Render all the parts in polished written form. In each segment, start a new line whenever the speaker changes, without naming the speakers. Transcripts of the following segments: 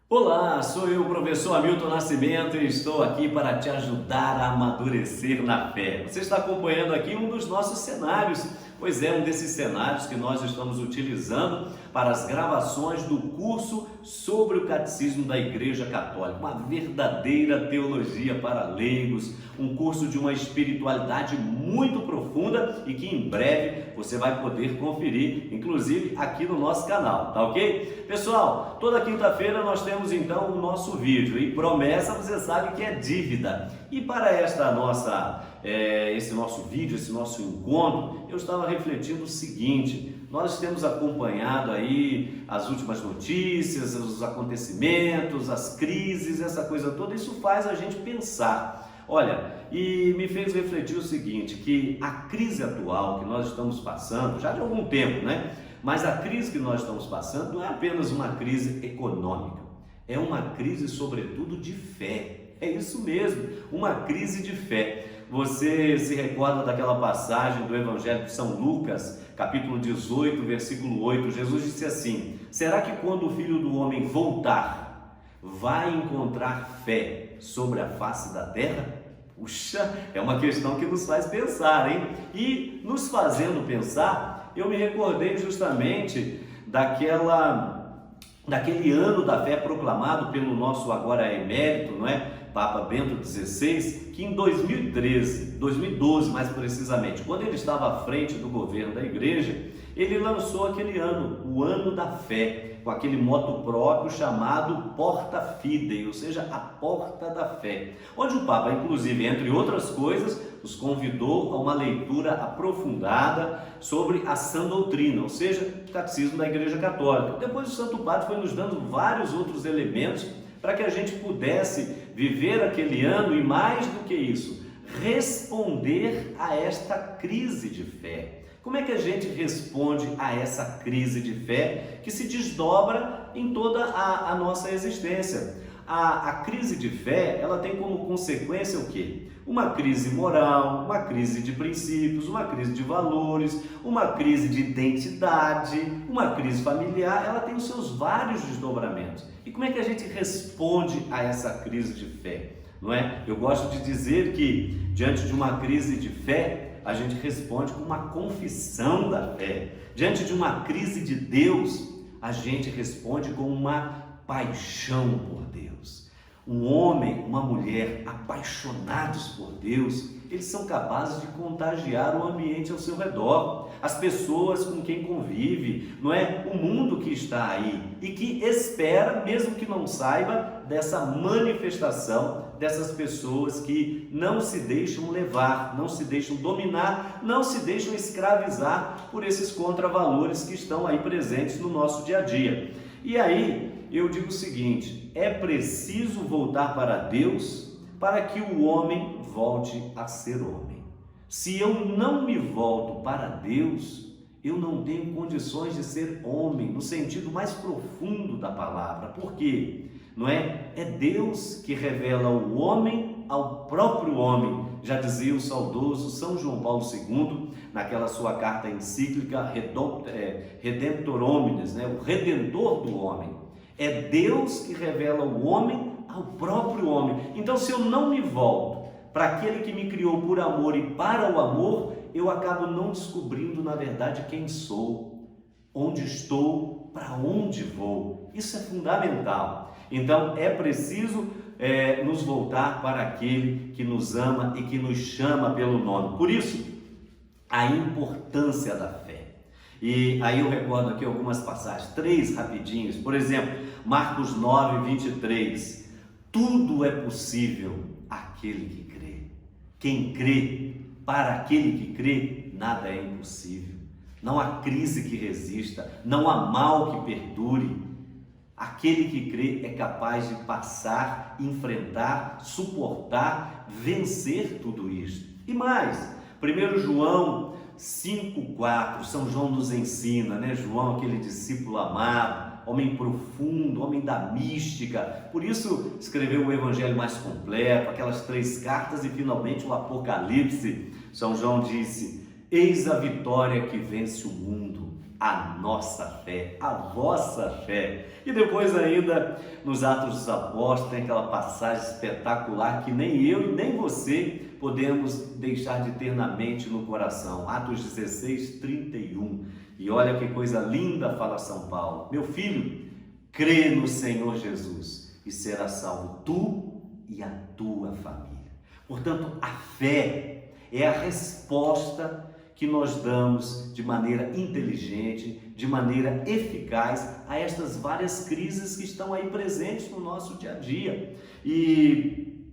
Olá, sou eu, o professor Hamilton Nascimento, e estou aqui para te ajudar a amadurecer na fé. Você está acompanhando aqui um dos nossos cenários, pois é um desses cenários que nós estamos utilizando para as gravações do curso sobre o Catecismo da Igreja Católica, uma verdadeira teologia para leigos, um curso de uma espiritualidade muito profunda e que em breve você vai poder conferir, inclusive aqui no nosso canal, tá ok? Pessoal, toda quinta-feira nós temos então o nosso vídeo e promessa você sabe que é dívida. E para esse nosso vídeo, esse nosso encontro, eu estava refletindo o seguinte: nós temos acompanhado aí as últimas notícias, os acontecimentos, as crises, essa coisa toda. Isso faz a gente pensar. Olha, e me fez refletir o seguinte, que a crise atual que nós estamos passando, já de algum tempo, né? Mas a crise que nós estamos passando não é apenas uma crise econômica, é uma crise, sobretudo, de fé. É isso mesmo, uma crise de fé. Você se recorda daquela passagem do Evangelho de São Lucas, capítulo 18, versículo 8, Jesus disse assim: será que quando o Filho do Homem voltar, vai encontrar fé sobre a face da terra? Puxa, é uma questão que nos faz pensar, hein? E nos fazendo pensar, eu me recordei justamente daquele ano da fé proclamado pelo nosso agora emérito, não é? Papa Bento XVI, que em 2012 mais precisamente, quando ele estava à frente do governo da igreja, ele lançou aquele ano, o ano da fé, com aquele moto próprio chamado Porta Fidei, ou seja, a porta da fé, onde o Papa, inclusive, entre outras coisas, nos convidou a uma leitura aprofundada sobre a sã doutrina, ou seja, o catecismo da Igreja Católica. Depois o Santo Padre foi nos dando vários outros elementos para que a gente pudesse viver aquele ano e, mais do que isso, responder a esta crise de fé. Como é que a gente responde a essa crise de fé que se desdobra em toda a nossa existência? A crise de fé, ela tem como consequência o quê? Uma crise moral, uma crise de princípios, uma crise de valores, uma crise de identidade, uma crise familiar. Ela tem os seus vários desdobramentos. E como é que a gente responde a essa crise de fé? Não é? Eu gosto de dizer que, diante de uma crise de fé, a gente responde com uma confissão da fé. Diante de uma crise de Deus, a gente responde com uma paixão por Deus. Um homem, uma mulher apaixonados por Deus, eles são capazes de contagiar o ambiente ao seu redor, as pessoas com quem convive, não é? O mundo que está aí e que espera, mesmo que não saiba, dessa manifestação dessas pessoas que não se deixam levar, não se deixam dominar, não se deixam escravizar por esses contravalores que estão aí presentes no nosso dia a dia. E aí eu digo o seguinte: é preciso voltar para Deus para que o homem volte a ser homem. Se eu não me volto para Deus, eu não tenho condições de ser homem no sentido mais profundo da palavra. Por quê? Não é? É Deus que revela o homem ao próprio homem. Já dizia o saudoso São João Paulo II, naquela sua carta encíclica Redemptor Homines, né? O Redentor do homem. É Deus que revela o homem ao próprio homem. Então, se eu não me volto para aquele que me criou por amor e para o amor, eu acabo não descobrindo, na verdade, quem sou, onde estou, para onde vou. Isso é fundamental. Então, é preciso nos voltar para aquele que nos ama e que nos chama pelo nome. Por isso, a importância da fé. E aí eu recordo aqui algumas passagens, 3 rapidinhos. Por exemplo, Marcos 9, 23. Tudo é possível àquele que crê. Quem crê, para aquele que crê, nada é impossível. Não há crise que resista, não há mal que perdure. Aquele que crê é capaz de passar, enfrentar, suportar, vencer tudo isso. E mais, 1 João 5,4, São João nos ensina, né? João, aquele discípulo amado, homem profundo, homem da mística, por isso escreveu o evangelho mais completo, aquelas 3 cartas e finalmente o Apocalipse. São João disse: eis a vitória que vence o mundo, a nossa fé, a vossa fé. E depois ainda, nos Atos dos Apóstolos, tem aquela passagem espetacular que nem eu e nem você podemos deixar de ter na mente e no coração. Atos 16, 31. E olha que coisa linda fala São Paulo. Meu filho, crê no Senhor Jesus e será salvo tu e a tua família. Portanto, a fé é a resposta que nós damos de maneira inteligente, de maneira eficaz a estas várias crises que estão aí presentes no nosso dia a dia. E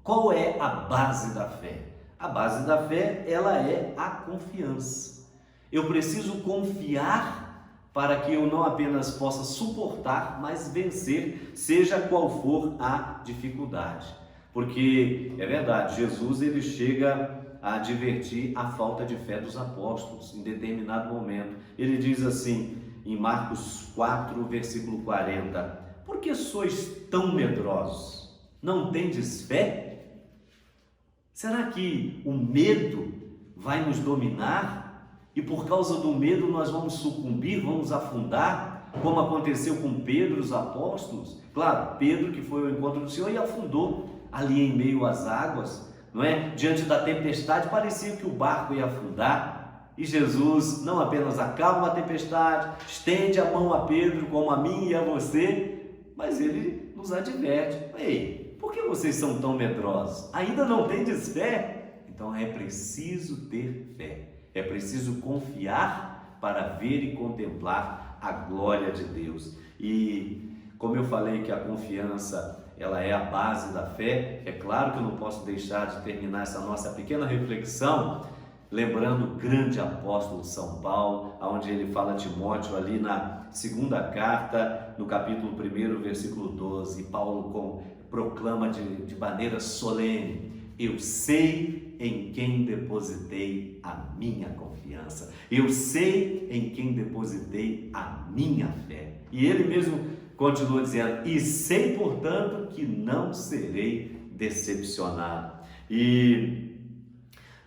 qual é a base da fé? A base da fé, ela é a confiança. Eu preciso confiar para que eu não apenas possa suportar, mas vencer, seja qual for a dificuldade. Porque é verdade, Jesus ele chega a advertir a falta de fé dos apóstolos em determinado momento. Ele diz assim, em Marcos 4, versículo 40, por que sois tão medrosos? Não tendes fé? Será que o medo vai nos dominar? E por causa do medo nós vamos sucumbir, vamos afundar, como aconteceu com Pedro e os apóstolos? Claro, Pedro que foi ao encontro do Senhor e afundou ali em meio às águas, não é? Diante da tempestade, parecia que o barco ia afundar, e Jesus não apenas acalma a tempestade, estende a mão a Pedro, como a mim e a você, mas ele nos adverte: ei, por que vocês são tão medrosos? Ainda não tendes fé? Então é preciso ter fé, é preciso confiar para ver e contemplar a glória de Deus. E como eu falei que a confiança ela é a base da fé, é claro que eu não posso deixar de terminar essa nossa pequena reflexão lembrando o grande apóstolo São Paulo, onde ele fala a Timóteo ali na segunda carta, no capítulo 1, versículo 12, Paulo proclama de maneira solene: eu sei em quem depositei a minha confiança, eu sei em quem depositei a minha fé. E ele mesmo continua dizendo: e sei, portanto, que não serei decepcionado. E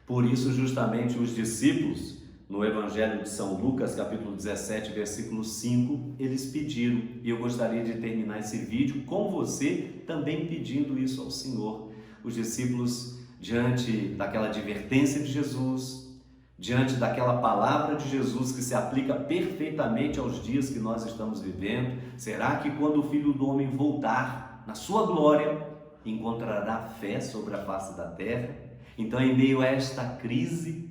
por isso, justamente, os discípulos, no Evangelho de São Lucas, capítulo 17, versículo 5, eles pediram, e eu gostaria de terminar esse vídeo com você também pedindo isso ao Senhor. Os discípulos, diante daquela advertência de Jesus, diante daquela palavra de Jesus que se aplica perfeitamente aos dias que nós estamos vivendo, será que quando o Filho do Homem voltar na sua glória, encontrará fé sobre a face da terra? Então, em meio a esta crise,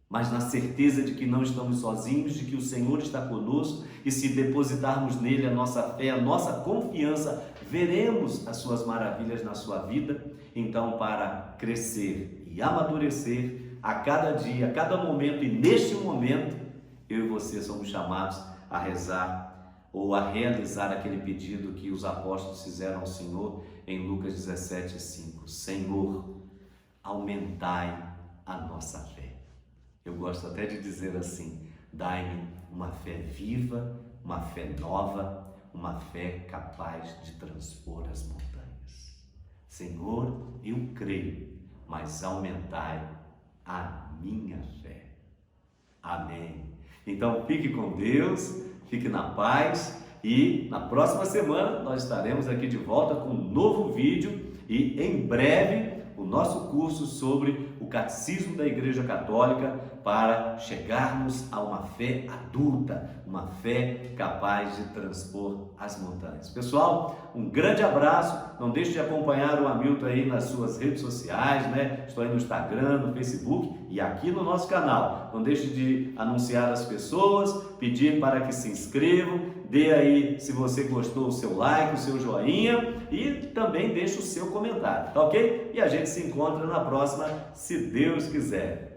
mas na certeza de que não estamos sozinhos, de que o Senhor está conosco, e se depositarmos nele a nossa fé, a nossa confiança, veremos as suas maravilhas na sua vida. Então, para crescer e amadurecer a cada dia, a cada momento, e neste momento, eu e você somos chamados a rezar ou a realizar aquele pedido que os apóstolos fizeram ao Senhor em Lucas 17, 5. Senhor, aumentai a nossa fé. Eu gosto até de dizer assim: dai-me uma fé viva, uma fé nova, uma fé capaz de transpor as montanhas. Senhor, eu creio, mas aumentai a minha fé. Amém. Então fique com Deus, fique na paz, e na próxima semana nós estaremos aqui de volta com um novo vídeo, e em breve o nosso curso sobre o Catecismo da Igreja Católica, para chegarmos a uma fé adulta, uma fé capaz de transpor as montanhas. Pessoal, um grande abraço, não deixe de acompanhar o Hamilton aí nas suas redes sociais, né? Estou aí no Instagram, no Facebook e aqui no nosso canal. Não deixe de anunciar às pessoas, pedir para que se inscrevam, dê aí, se você gostou, o seu like, o seu joinha, e também deixe o seu comentário, tá ok? E a gente se encontra na próxima, se Deus quiser.